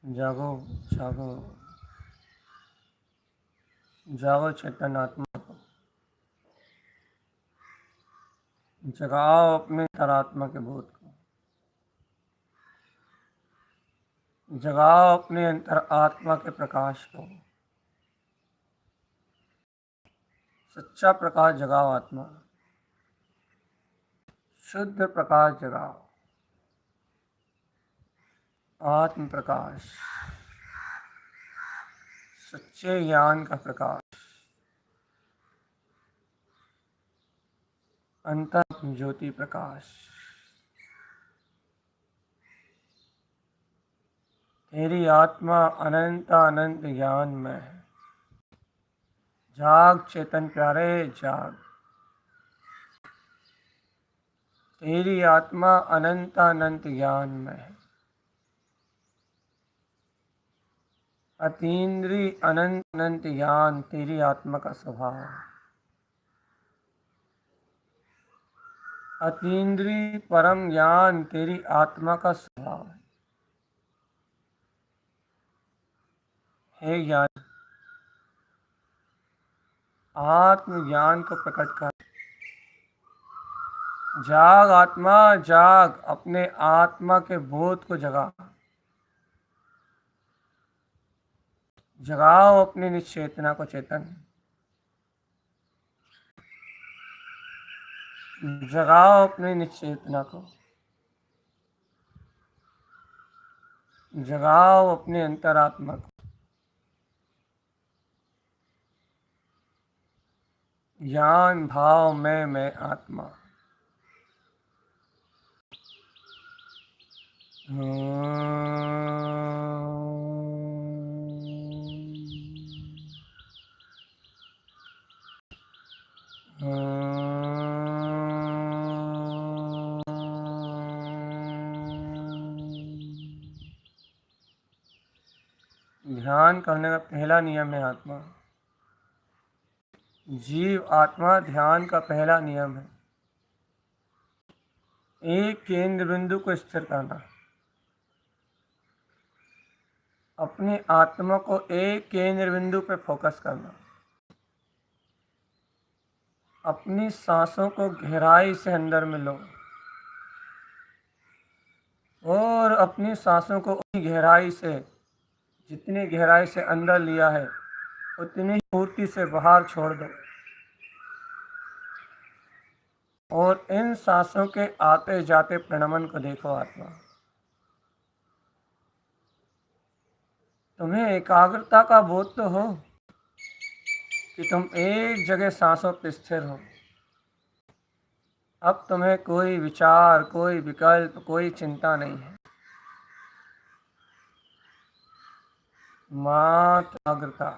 जागो जागो जागो चेतन आत्मा को, जगाओ अपने अंतरात्मा के बोध को, जगाओ अपने अंतर आत्मा के प्रकाश को। सच्चा प्रकाश जगाओ, आत्मा शुद्ध प्रकाश जगाओ, आत्म प्रकाश, सच्चे ज्ञान का प्रकाश, अंतर ज्योति प्रकाश। तेरी आत्मा अनंत अनंत ज्ञान में है। जाग चेतन प्यारे, जाग। तेरी आत्मा अनंत अनंत ज्ञान में है। अतीन्द्रिय अनंत अनंत ज्ञान तेरी आत्मा का स्वभाव है। अतीन्द्रिय परम ज्ञान तेरी आत्मा का स्वभाव है। हे ज्ञान, आत्मज्ञान को प्रकट कर। जाग आत्मा जाग, अपने आत्मा के बोध को जगा। जगाओ अपनी निश्चेतना को चेतन। जगाओ अपनी निश्चेतना को। जगाओ अपने अंतरात्मा को। ज्ञान भाव मैं आत्मा। ध्यान करने का पहला नियम है आत्मा। जीव आत्मा ध्यान का पहला नियम है। एक केंद्र बिंदु को स्थिर करना। अपनी आत्मा को एक केंद्र बिंदु पर फोकस करना। अपनी सांसों को गहराई से अंदर में लो और अपनी सांसों को उतनी गहराई से, जितनी गहराई से अंदर लिया है उतनी फुर्ती से बाहर छोड़ दो। और इन सांसों के आते जाते प्रणमन को देखो। आत्मा, तुम्हें एकाग्रता का बोध तो हो कि तुम एक जगह सांसों पर स्थिर हो। अब तुम्हें कोई विचार, कोई विकल्प, कोई चिंता नहीं है। मात्र एकाग्रता,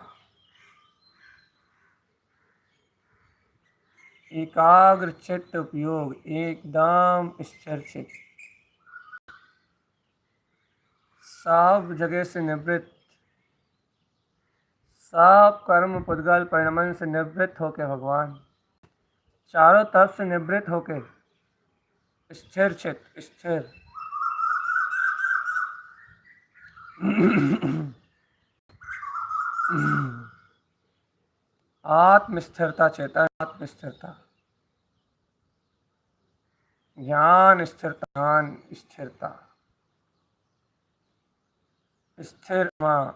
एकाग्र चित्त उपयोग, एकदम स्थिर चित्त, सब जगह से निवृत्त, सब कर्म पुद्गल परिणमन से निवृत्त होके भगवान, चारों तरफ से निवृत्त होके स्थिर चित्त, स्थिर। आत्म स्थिरता चेतन, आत्म स्थिरता, ज्ञान स्थिरता, ज्ञान स्थिरता, स्थिर मां,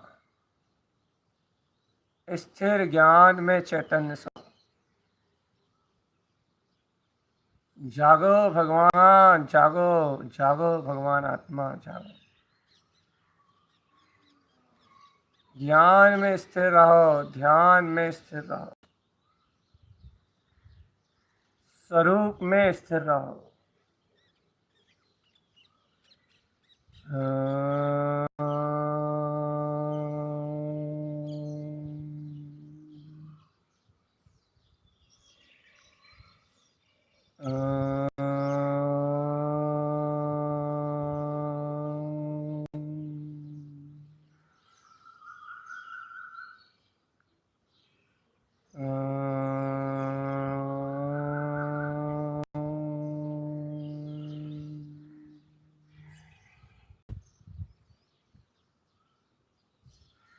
स्थिर ज्ञान में चैतन्य सो। जागो भगवान, जागो जागो भगवान आत्मा, जागो। ज्ञान में स्थिर रहो, ध्यान में स्थिर रहो, स्वरूप में स्थिर रहो।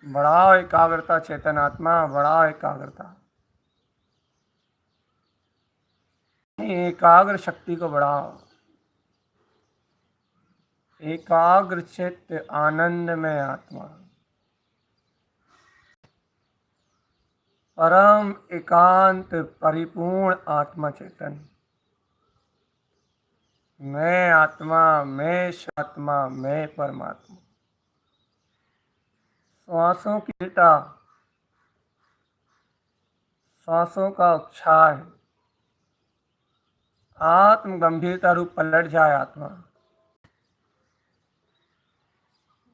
बढ़ाओ एकाग्रता चेतन आत्मा, बढ़ाओ एकाग्रता, एकाग्र शक्ति को बढ़ाओ। एकाग्र चित्त, आनंद में आत्मा, परम एकांत परिपूर्ण आत्मा चेतन। मैं आत्मा, मैं आत्मा, मैं परमात्मा। श्वासों की गीता, श्वासों का उच्छाय, आत्म गंभीरता रूप पलट जाए आत्मा।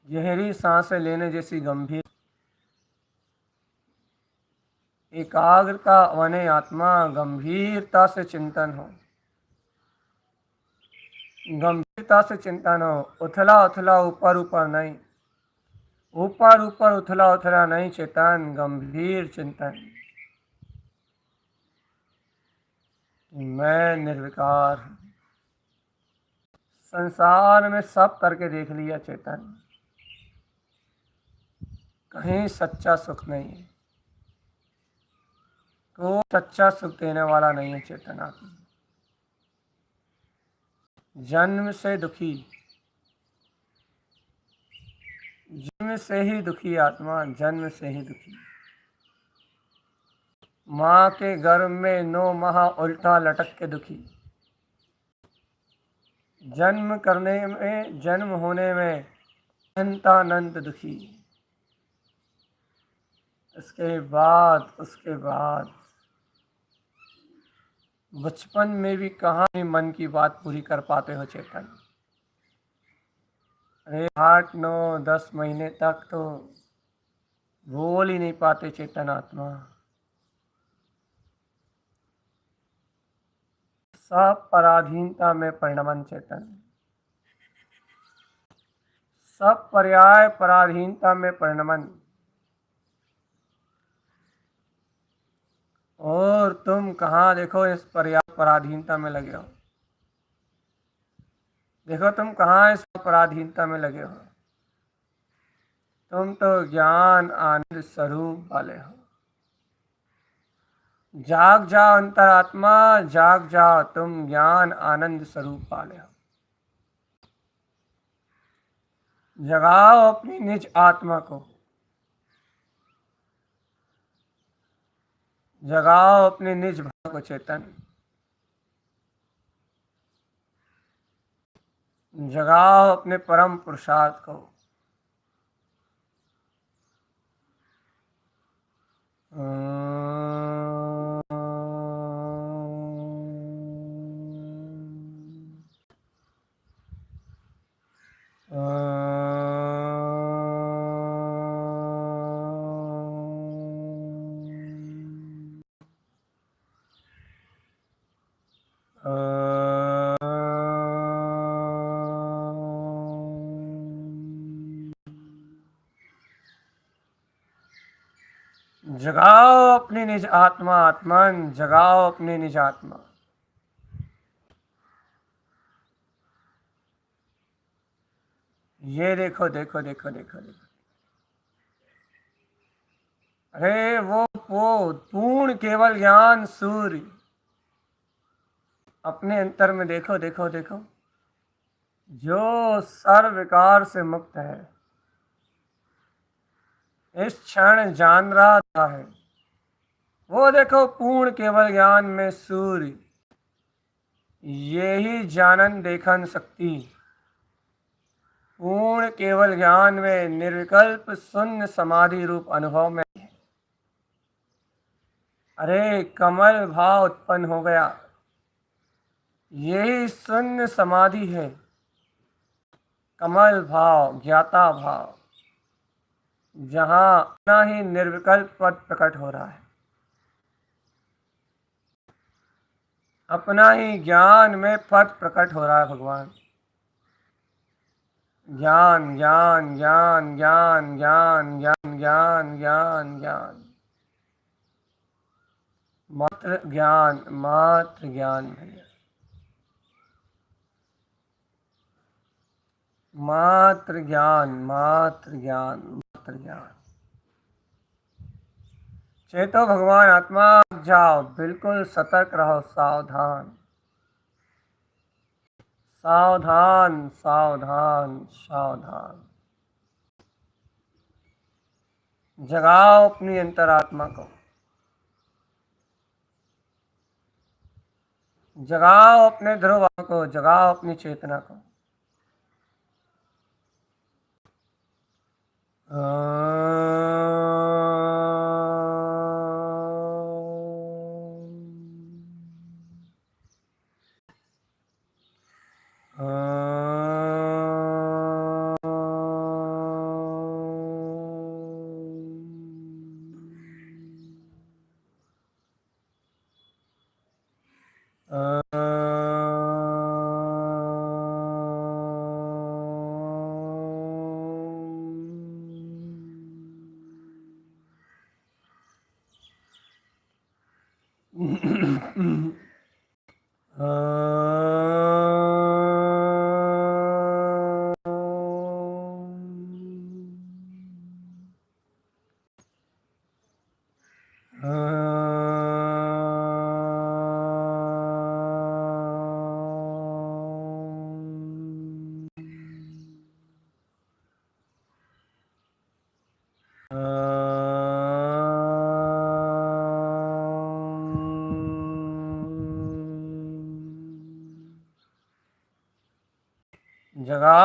गहरी सांसें लेने जैसी गंभीर एकाग्रता बने आत्मा, गंभीरता से चिंतन हो, गंभीरता से चिंतन हो। उथला उथला ऊपर ऊपर नहीं, ऊपर ऊपर उथला उथला नहीं चेतन, गंभीर चिंतन। मैं निर्विकार, संसार में सब करके देख लिया चेतन, कहीं सच्चा सुख नहीं है, तो सच्चा सुख देने वाला नहीं है चेतन आत्मा। जन्म से दुखी, जन्म से ही दुखी आत्मा, जन्म से ही दुखी। माँ के गर्भ में 9 माह उल्टा लटक के दुखी। जन्म करने में, जन्म होने में अनंतानंद दुखी। उसके बाद बचपन में भी कहाँ ही मन की बात पूरी कर पाते हो चेतन। अरे 8 9 10 महीने तक तो बोल ही नहीं पाते चेतन आत्मा। सब पराधीनता में परिणमन चेतन, सब पर्याय पराधीनता में परिणमन। और तुम कहाँ देखो इस पर्याय पराधीनता में लगे हो। देखो तुम कहाँ इस पराधीनता में लगे हो। तुम तो ज्ञान आनंद स्वरूप वाले हो। जाग जाओ अंतरात्मा, जाग जाओ, तुम ज्ञान आनंद स्वरूप वाले हो। जगाओ अपनी निज आत्मा को, जगाओ अपने निज भाव को चेतन, जगाओ अपने परम पुरुषार्थ को। जगाओ अपनी निज आत्मा, आत्मन जगाओ अपनी निज आत्मा। ये देखो देखो देखो देखो देखो, अरे वो पूर्ण केवल ज्ञान सूर्य अपने अंतर में देखो देखो देखो, जो सर्व विकार से मुक्त है, इस क्षण जान रहा है। वो देखो पूर्ण केवल ज्ञान में सूर्य, यही जानन देखन शक्ति। पूर्ण केवल ज्ञान में निर्विकल्प शून्य समाधि रूप अनुभव में, अरे कमल भाव उत्पन्न हो गया। यही शून्य समाधि है, कमल भाव, ज्ञाता भाव, जहां अपना ही निर्विकल्प पद प्रकट हो रहा है। अपना ही ज्ञान में पद प्रकट हो रहा है भगवान। ज्ञान ज्ञान ज्ञान ज्ञान ज्ञान ज्ञान ज्ञान ज्ञान ज्ञान, मात्र ज्ञान, मात्र ज्ञान भैया, मात्र ज्ञान, मात्र ज्ञान, मात्र ज्ञान। चेतो भगवान आत्मा, जाओ, बिल्कुल सतर्क रहो, सावधान सावधान सावधान सावधान। जगाओ अपनी अंतरात्मा को, जगाओ अपने ध्रुव को, जगाओ अपनी चेतना को।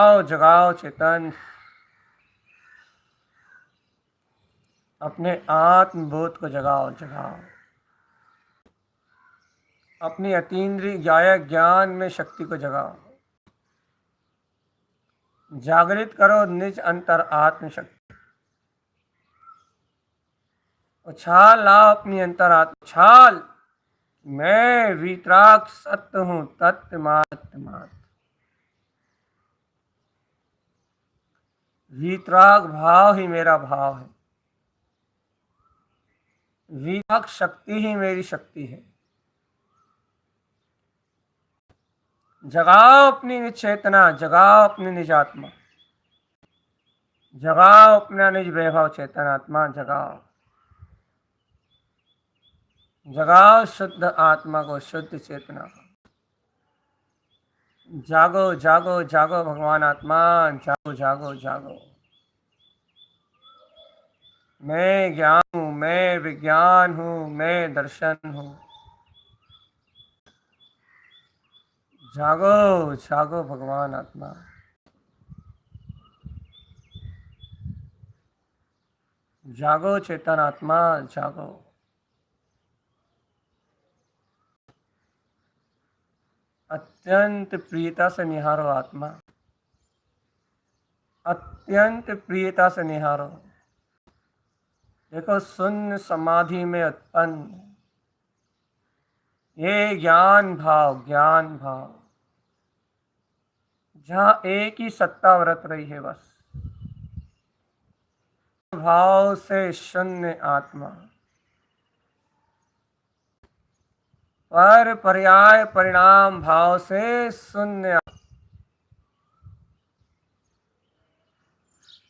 जगाओ जगाओ चेतन, अपने आत्मबोध को जगाओ जगाओ, अपनी अतीन्द्रिय ज्ञान में शक्ति को जगाओ, जागृत करो निज अंतर आत्म शक्ति, उछाल लाओ अपनी अंतर आत्म उछाल। मैं वीतराग सत्य हूं तत्व मात्र, वीतराग भाव ही मेरा भाव है, वीतराग शक्ति ही मेरी शक्ति है। जगाओ अपनी निज चेतना, जगाओ अपनी निज आत्मा, जगाओ अपना निज वैभव चेतन आत्मा, जगाओ जगाओ शुद्ध आत्मा को, शुद्ध चेतना को। जागो जागो जागो भगवान आत्मा, जागो जागो जागो। मैं ज्ञान हूँ, मैं विज्ञान हूँ, मैं दर्शन हूँ। जागो जागो भगवान आत्मा, जागो चेतन आत्मा, जागो। अत्यंत प्रियता से निहारो आत्मा, अत्यंत प्रियता से निहारो। देखो शून्य समाधि में उत्पन्न ये ज्ञान भाव, ज्ञान भाव, जहां एक ही सत्ता व्रत रही है बस, भाव से शून्य आत्मा, पर पर्याय परिणाम भाव से शून्य,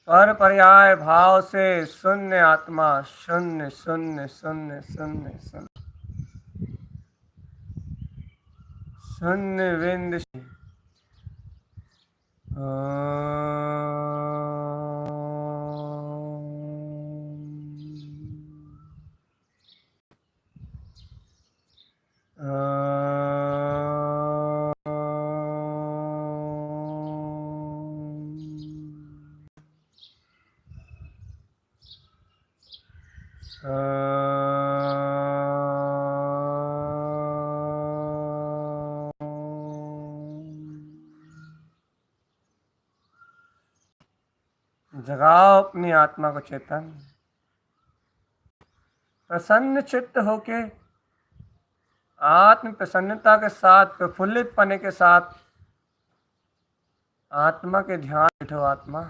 पर पर्याय भाव से शून्य आत्मा, शून्य शून्य शून्य शून्य शून्य शून्य बिंदु। जगाओ अपनी आत्मा को चेतन, प्रसन्न चित्त होके, आत्म प्रसन्नता के साथ, प्रफुल्लित पने के साथ आत्मा के ध्यान बैठो। आत्मा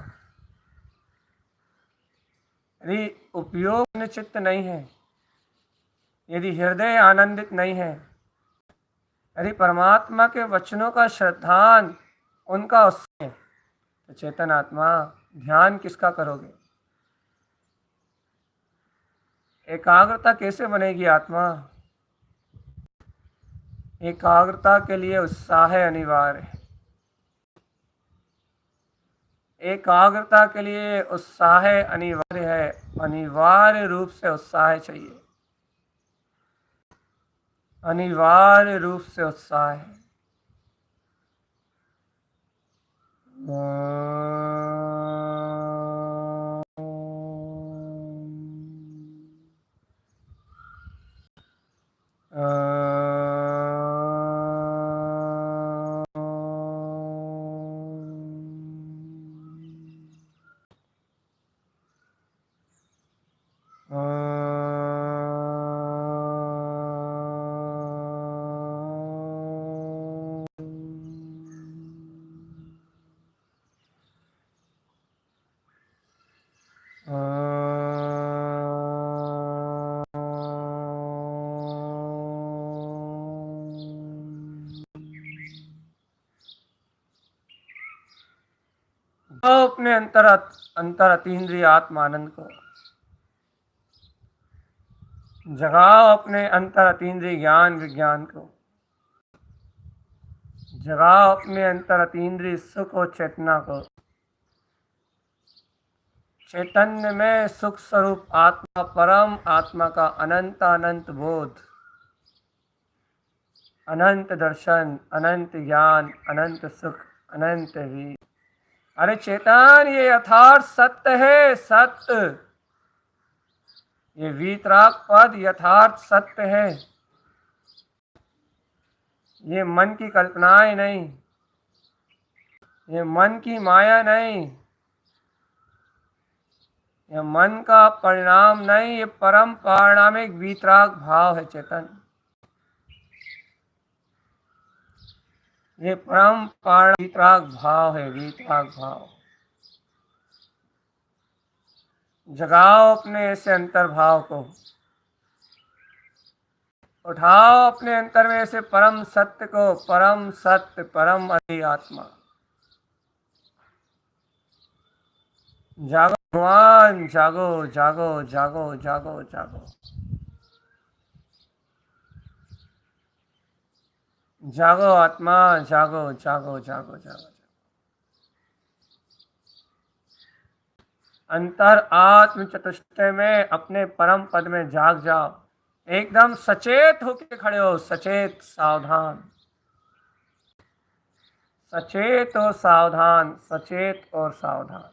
यदि उपयोग चित्त नहीं है, यदि हृदय आनंदित नहीं है, यदि परमात्मा के वचनों का श्रद्धान उनका उसमें, तो चेतन आत्मा ध्यान किसका करोगे? एकाग्रता कैसे बनेगी आत्मा? एकाग्रता के लिए उत्साह अनिवार्य है, एकाग्रता के लिए उत्साह अनिवार्य है, अनिवार्य रूप से उत्साह चाहिए, अनिवार्य रूप से उत्साह है। अपने अंतर अतीन्द्रिय आत्मा आनंद को जगाओ, अपने अंतर अतीन्द्रिय ज्ञान विज्ञान को जगाओ, अपने अंतर अतीन्द्रिय सुख और चेतना को। चैतन्य में सुख स्वरूप आत्मा, परम आत्मा का अनंत अनंत बोध, अनंत दर्शन, अनंत ज्ञान, अनंत सुख, अनंत वीर, अरे चेतन, ये यथार्थ सत्य है, सत्य। ये वीतराग पद यथार्थ सत्य है। ये मन की कल्पनाएं नहीं, ये मन की माया नहीं, ये मन का परिणाम नहीं, ये परम पारिणामिक वीतराग भाव है चेतन। ये परम पारिणामिक वीतराग भाव है, वीतराग भाव। जगाओ अपने ऐसे अंतर्भाव को, उठाओ अपने अंतर में ऐसे परम सत्य को, परम सत्य, परम अति आत्मा। जागो भगवान, जागो जागो जागो जागो जागो। जागो आत्मा, जागो जागो जागो जागो। अंतर आत्म चतुष्टय में अपने परम पद में जाग जाओ। एकदम सचेत होके खड़े हो, सचेत सावधान, सचेत और सावधान, सचेत और सावधान।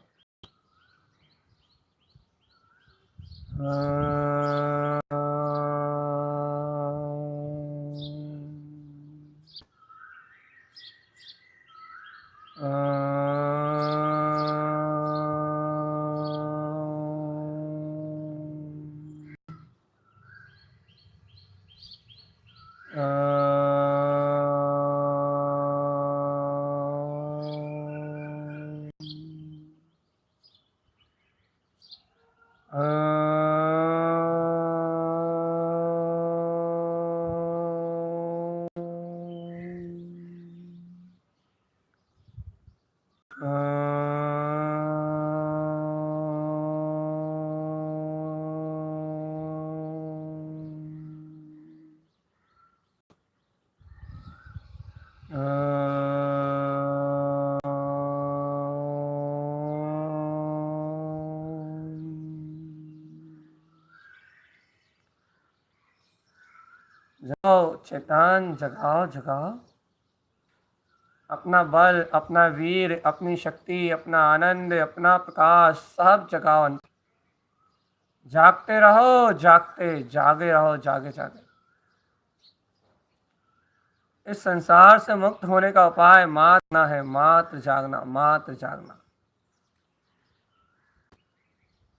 जगाओ चेतन, जगाओ जगाओ। अपना बल, अपना वीर, अपनी शक्ति, अपना आनंद, अपना प्रकाश सब जगाओ। जागते रहो, जागते, जागे रहो, जागे जागे। इस संसार से मुक्त होने का उपाय मात्र है, मात्र जागना, मात्र जागना।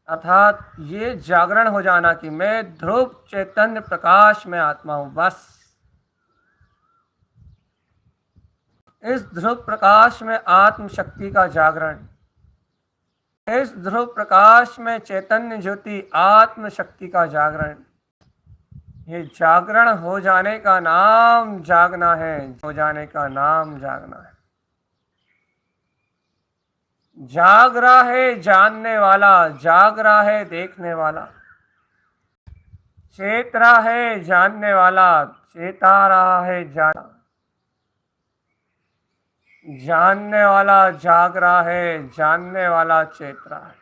अर्थात ये जागरण हो जाना कि मैं ध्रुव चैतन्य प्रकाश में आत्मा हूं, बस। इस ध्रुव प्रकाश में आत्म शक्ति का जागरण, इस ध्रुव प्रकाश में चैतन्य ज्योति आत्म शक्ति का जागरण। ये जागरण हो जाने का नाम जागना है, हो जाने का नाम जागना है। जाग रहा है जानने वाला, जाग रहा है देखने वाला, चेत रहा है जानने वाला, चेता रहा है जाना, जानने वाला जाग रहा है, जानने वाला चेत रहा है।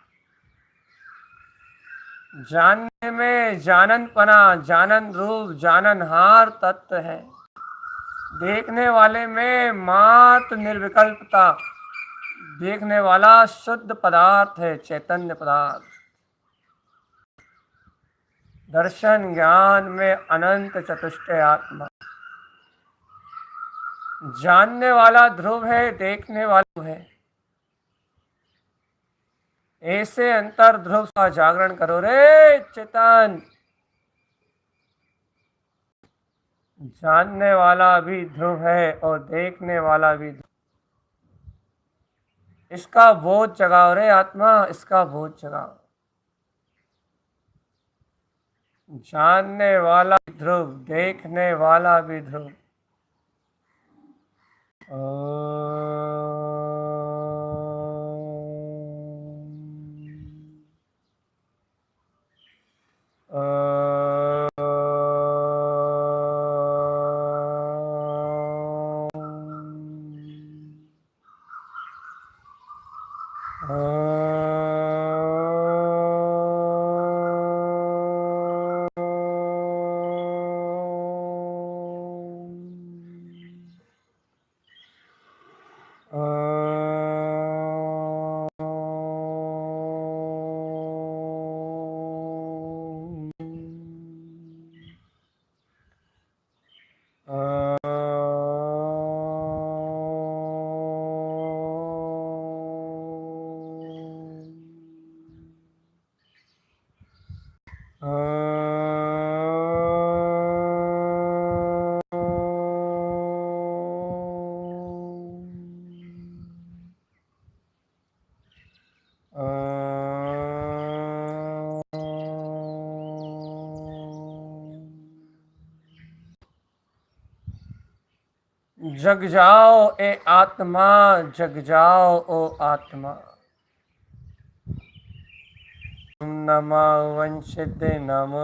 जानने में जाननपना, जानन रूप, जाननहार तत्व है। देखने वाले में मात्र निर्विकल्पता, देखने वाला शुद्ध पदार्थ है, चैतन्य पदार्थ। दर्शन ज्ञान में अनंत चतुष्टय आत्मा। जानने वाला ध्रुव है, देखने वाला है। ऐसे अंतर ध्रुव का जागरण करो रे चेतन। जानने वाला भी ध्रुव है और देखने वाला भी ध्रुव। इसका बोध जगाओ रे आत्मा, इसका बोध जगाओ। जानने वाला भी ध्रुव, देखने वाला भी ध्रुव। जग जाओ ए आत्मा, जग जाओ ओ आत्मा। नमः वंशित नमो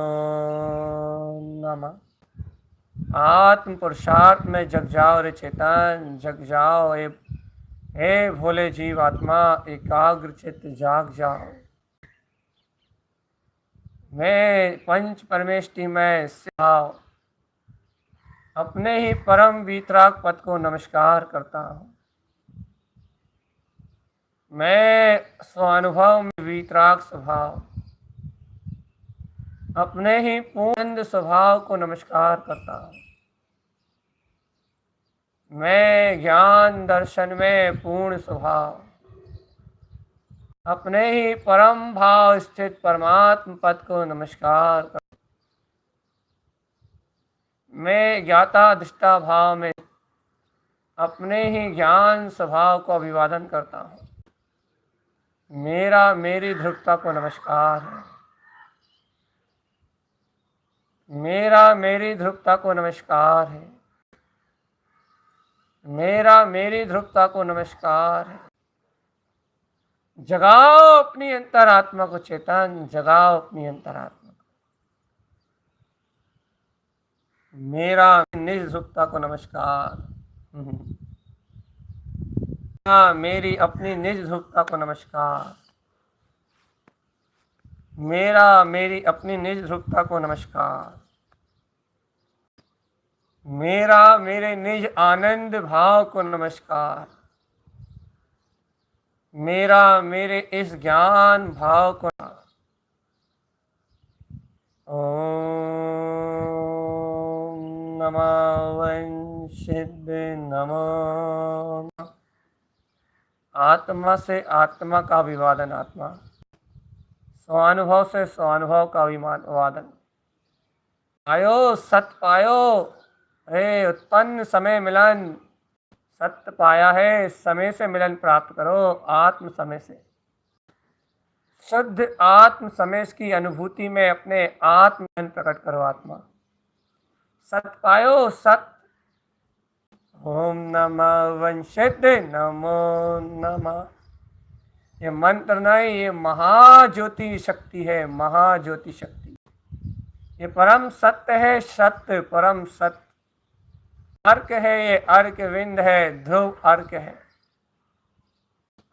नमः। आत्म पुरुषार्थ में जग जाओ रे चेतन, जग जाओ हे भोले जीव आत्मा, एकाग्र चित्त जाग जाओ। मैं पंच परमेष्टि में सिद्धाव अपने ही परम वीतराग पद को नमस्कार करता हूँ। मैं स्वानुभव में वीतराग स्वभाव अपने ही पूर्ण स्वभाव को नमस्कार करता हूँ। मैं ज्ञान दर्शन में पूर्ण स्वभाव अपने ही परम भाव स्थित परमात्म पद को नमस्कार करता हूँ। मैं ज्ञाता दृष्टा भाव में अपने ही ज्ञान स्वभाव को अभिवादन करता हूँ। मेरा मेरी ध्रुवता को नमस्कार है। मेरा मेरी ध्रुवता को नमस्कार है। मेरा मेरी ध्रुवता को नमस्कार है। जगाओ अपनी अंतरात्मा को चेतन, जगाओ अपनी अंतरात्मा को। मेरा निज ध्रुवता को नमस्कार। हाँ, मेरी अपनी निज ध्रुवता को नमस्कार। मेरा मेरी अपनी निज ध्रुवता को नमस्कार। मेरा मेरे निज आनंद भाव को नमस्कार। मेरा मेरे इस ज्ञान भाव को ओम नमः वंशित नमो। आत्मा से आत्मा का अभिवादन, आत्मा स्वानुभव से स्वानुभव का अभिवादन। आयो सत पायो, हे उत्पन्न समय मिलन, सत्य पाया है, समय से मिलन प्राप्त करो। आत्म समय से शुद्ध आत्म समय की अनुभूति में अपने आत्म मिलन प्रकट करो। आत्मा सत पायो, सत। ओम नमः वंशित नमो नमः। ये मंत्र नहीं, ये महाज्योति शक्ति है, महाज्योति शक्ति। ये परम सत्य है, सत्य परम सत्य। अर्क है, ये अर्क विंद है, ध्रुव अर्क है।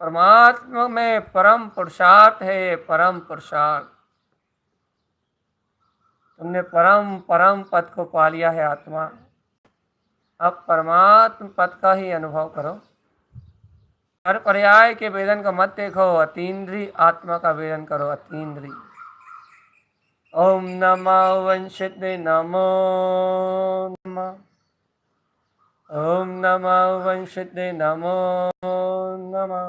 परमात्मा में परम पुरुषार्थ है, ये परम पुरुषार्थ। तुमने परम परम पद को पा लिया है आत्मा। अब परमात्म पद का ही अनुभव करो। हर पर्याय के वेदन का मत देखो, अतीन्द्रिय आत्मा का वेदन करो, अतीन्द्रिय। ओम नमः वंशित नमो नमः। ओम नमः वंशित नमो नमः।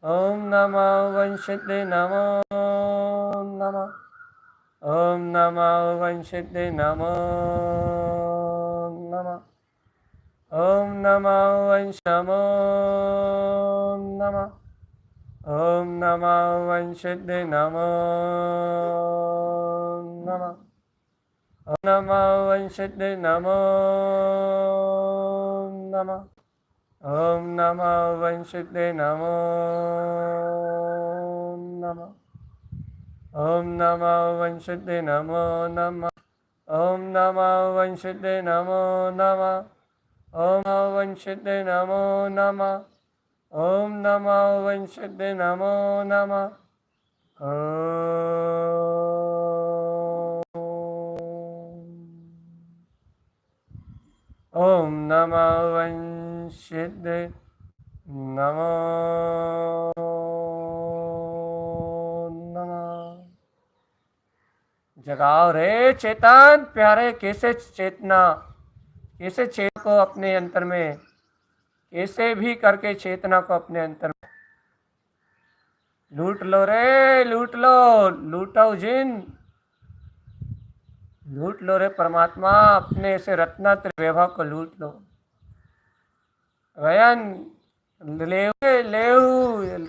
ओम नमः वंशित नमो नमः। ओम नमः वंशित नमो नमः। ओम नमः वंश नमो नमः। ओम नमः वंशित नमो नमः। ओम नमः वंशित नमो नमः। ओम नमः वंशित नमो नमः। ओम नमः वंशित नमो नमः। ओम नमः वंशित नमो नमः। ओम वंशित नमो नमः। ओम नमः वंशित नमो नमः। ओम नमः वंशित नमो नमः। जगाओ रे चेतन प्यारे, कैसे चेतना, कैसे चेतना को अपने अंतर में, कैसे भी करके चेतना को अपने अंतर में लूट लो रे, लूट लो, लूटो जिन, लूट लो रे परमात्मा, अपने से रत्नत्र वैभव को लूट लो। रयन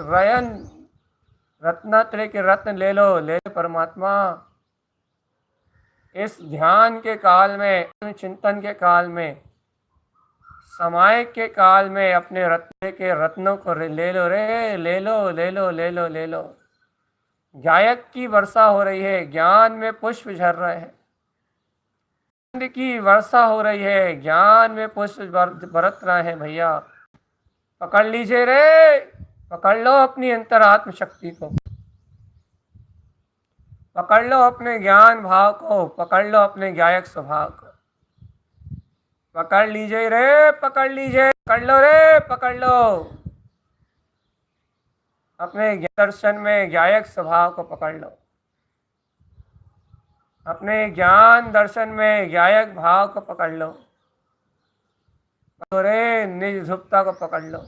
रयन रत्नत्रय के रत्न ले लो, ले लो परमात्मा। इस ध्यान के काल में, चिंतन के काल में, समय के काल में अपने रत्न के रत्नों को ले लो रे, ले लो ले लो ले लो ले लो। गायक की वर्षा हो रही है, ज्ञान में पुष्प झर रहे हैं। की वर्षा हो रही है, ज्ञान में पुष्प बरत रहे हैं भैया। पकड़ लीजिए रे, पकड़ लो अपनी अंतरात्म शक्ति को, पकड़ लो अपने ज्ञान भाव को, पकड़ लो अपने गायक स्वभाव को। पकड़ लीजिए रे, पकड़ लीजिए, पकड़ लो रे, पकड़ लो। अपने दर्शन में गायक स्वभाव को पकड़ लो, अपने ज्ञान दर्शन में गायक भाव को पकड़ लो रे, निज ध्रुवता को पकड़ लो,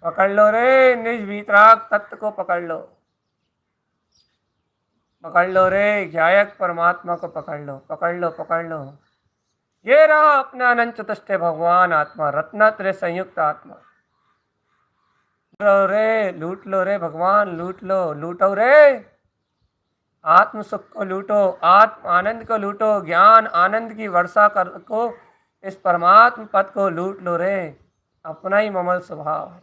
पकड़ लो रे, निज वीतराग तत्व को पकड़ लो, पकड़ लो रे, गायक परमात्मा को पकड़ लो, पकड़ लो पकड़ लो। ये रहा अपना अनंत चतुष्टय भगवान आत्मा, रत्नत्रय संयुक्त आत्मा। लो रे, लूट लो रे भगवान, लूट लो, लूटो रे, आत्म सुख को लूटो, आत्म आनंद को लूटो, ज्ञान आनंद की वर्षा कर को, इस परमात्म पद को लूट लो रे। अपना ही ममल स्वभाव है,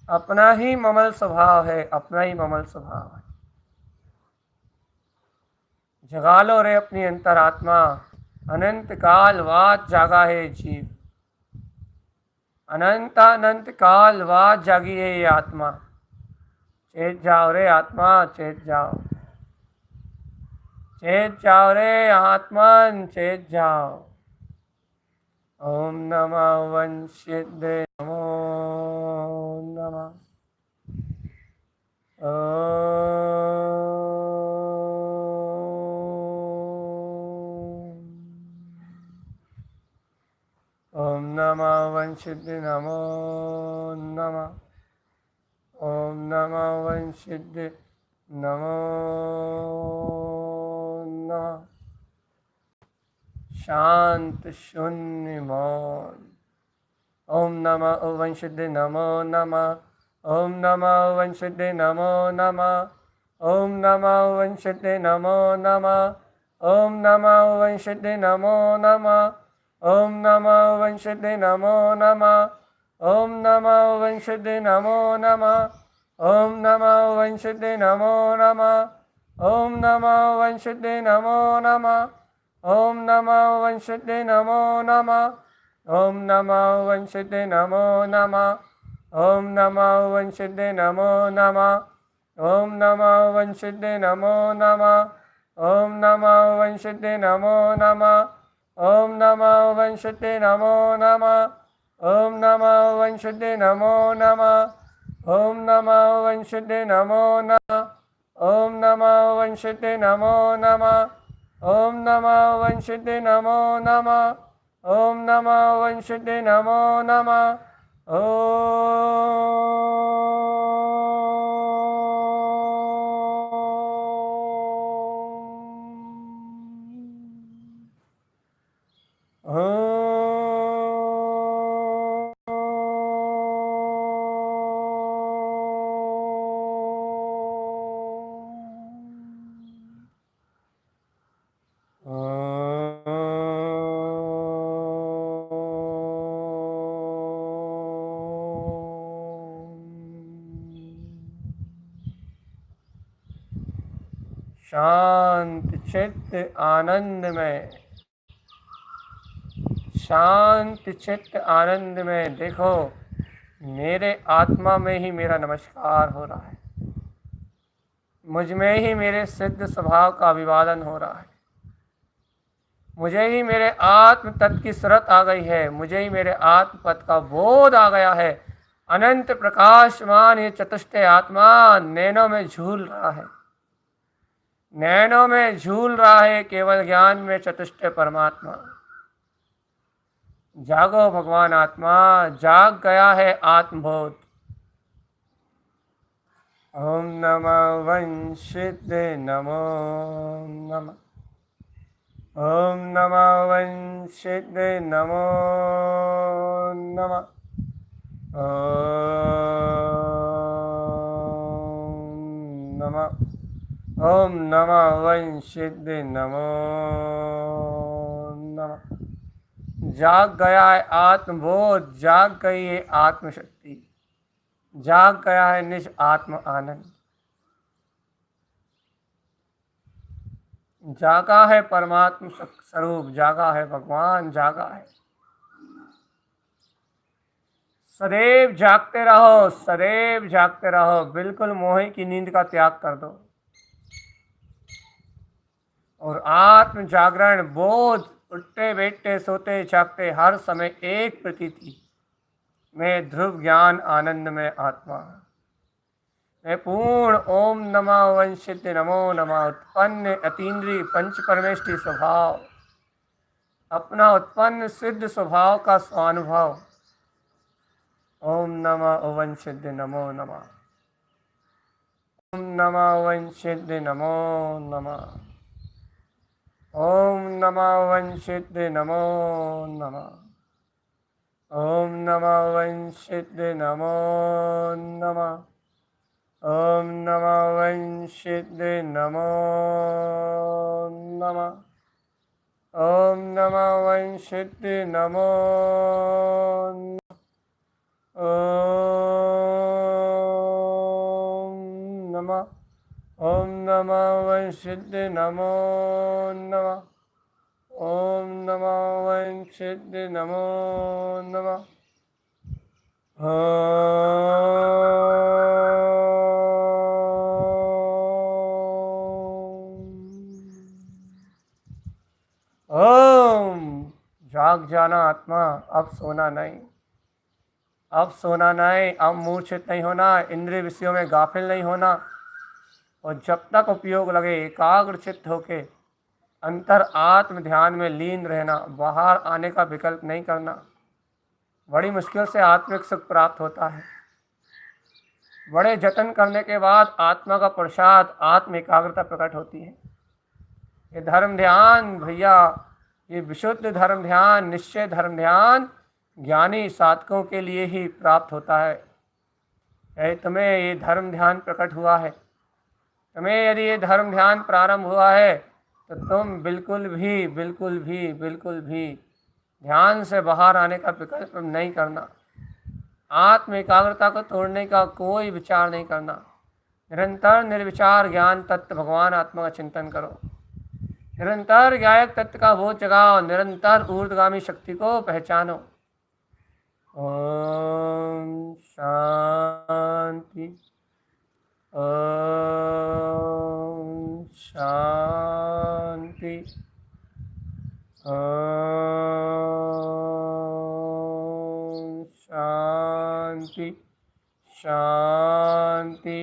अपना ही ममल स्वभाव है, अपना ही ममल स्वभाव है। जगा लो रे अपनी अंतरात्मा, अनंत काल बाद जागा है जीव, अनंत काल बाद जागी है ये आत्मा। चेत जाओ रे आत्मा, चेत जाओ, चेत जाओ रे आत्मन, चेत जाओ। ओम नमः वंशिदे नमो नमः। ओम नमः वंशिदे नमो नमः। ओम नमः वंशिदे नमो नमः। शांत शून्य मौन। ओम नमः वंशिदे नमो नमः। ओम नमः वंशिदे नमो नमः। ओम नमः वंशिदे नमो नमः। ओम नमः वंशिदे नमो नमः। ओम नमः वंशिदे नमो नमः। ओम नमः वंशिदे नमो नमः। ओम नमः वंशिदे नमो नमः। ओम नमः वंशिदे नमो नमः। ओम नमः वंशिदे नमो नमः। ओम नमः वंशिदे नमो नमः। ओम नमः वंशिदे नमो नमः। ओम नमः वंशिदे नमो नमः। ओम नमः वंशिदे नमो नमः। ओम नमः वंशिदे नमो नमः। ओम नमः वंशिदे नमो नमः। ओम नमः वंशिदे नमो नमः। ओम नमः वंशिदे नमो नमः। ओम नमः वंशिदे नमो नमः। ओम नमः वंशिदे नमो नमः। शांत चित्त आनंद में, शांत चित्त आनंद में देखो, मेरे आत्मा में ही मेरा नमस्कार हो रहा है, मुझ में ही मेरे सिद्ध स्वभाव का अभिवादन हो रहा है, मुझे ही मेरे आत्म तत्व की सुरत आ गई है, मुझे ही मेरे आत्म पद का बोध आ गया है। अनंत प्रकाशमान ये चतुष्टय आत्मा नैनों में झूल रहा है, नैनों में झूल रहा है केवल ज्ञान में चतुष्टय परमात्मा। जागो भगवान आत्मा, जाग गया है आत्मबोध। ओम नमः वंशिते नमो नमः। ओम नमः वंशिते नमो नमः। ओम नमः। ओम नमः वंशिते नमो नमः। जाग गया है आत्मबोध, जाग गई है आत्मशक्ति, जाग गया है निज आत्म आनंद, जागा है परमात्म स्वरूप, जागा है भगवान, जागा है। सदैव जागते रहो, सदैव जागते रहो, बिल्कुल मोह की नींद का त्याग कर दो और आत्म जागरण बोध, उठते बैठते सोते जागते हर समय एक प्रतीति, मैं ध्रुव ज्ञान आनंद में आत्मा, मैं पूर्ण ओम नमः वंशित नमो नमः उत्पन्न अतीन्द्रिय पंच परमेष्टि स्वभाव, अपना उत्पन्न सिद्ध स्वभाव का स्वानुभव। ओम नमः वंशित नमो नमः। ओम नमः वंशित नमो नमः। ओम नमः वंशित नमो नमः। ओम नमः वंशित नमो नमः। ओम नमः वंशित नमो नमः। ओम नमः वंशित नमो ओम नमः। ओम नमः वंशित नमो नमः। ओम नमः वंशित नमो नमः। ओम। जाग जाना आत्मा, अब सोना नहीं, अब सोना नहीं, अब मूर्छित नहीं होना, इंद्रिय विषयों में गाफिल नहीं होना, और जब तक उपयोग लगे एकाग्रचित्त होके अंतर आत्म ध्यान में लीन रहना, बाहर आने का विकल्प नहीं करना। बड़ी मुश्किल से आत्मिक सुख प्राप्त होता है, बड़े जतन करने के बाद आत्मा का प्रसाद, आत्म एकाग्रता प्रकट होती है। ये धर्म ध्यान भैया, ये विशुद्ध धर्म ध्यान, निश्चय धर्म ध्यान ज्ञानी साधकों के लिए ही प्राप्त होता है। तुम्हें ये धर्म ध्यान प्रकट हुआ है, तुम्हें यदि ये धर्म ध्यान प्रारंभ हुआ है तो तुम बिल्कुल भी बिल्कुल भी बिल्कुल भी ध्यान से बाहर आने का विकल्प नहीं करना, आत्म एकाग्रता को तोड़ने का कोई विचार नहीं करना। निरंतर निर्विचार ज्ञान तत्व भगवान आत्मा का चिंतन करो, निरंतर गायक तत्व का बोध जगाओ, निरंतर ऊर्ध्वगामी शक्ति को पहचानो। ओम शांति। ओम शांति। ओम शांति। शांति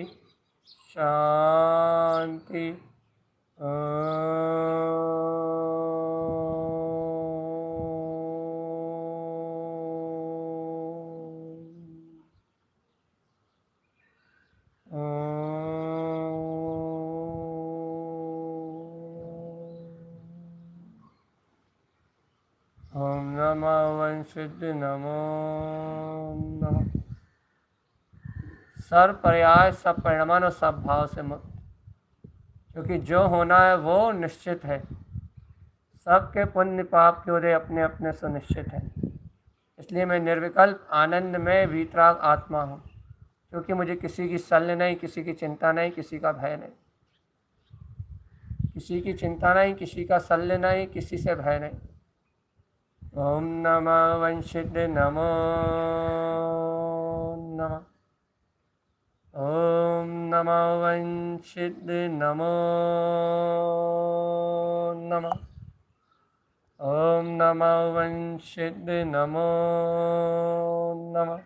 शांति। ओम नमः वंशित नमो नमः। सर्व पर्याय, सब परिणाम और सब भाव से मुक्त, क्योंकि जो होना है वो निश्चित है। सबके पुण्य पाप के उदय अपने अपने सुनिश्चित है। इसलिए मैं निर्विकल्प आनंद में वीतराग आत्मा हूँ, क्योंकि मुझे किसी की शल्य नहीं, किसी की चिंता नहीं, किसी का भय नहीं, किसी की चिंता नहीं, किसी का शल्य नहीं, किसी से भय नहीं। ओम नमः वंशित नमो नमः। ओम नमः वंशित नमो नमः। ओम नमः वंशित नमो नमः।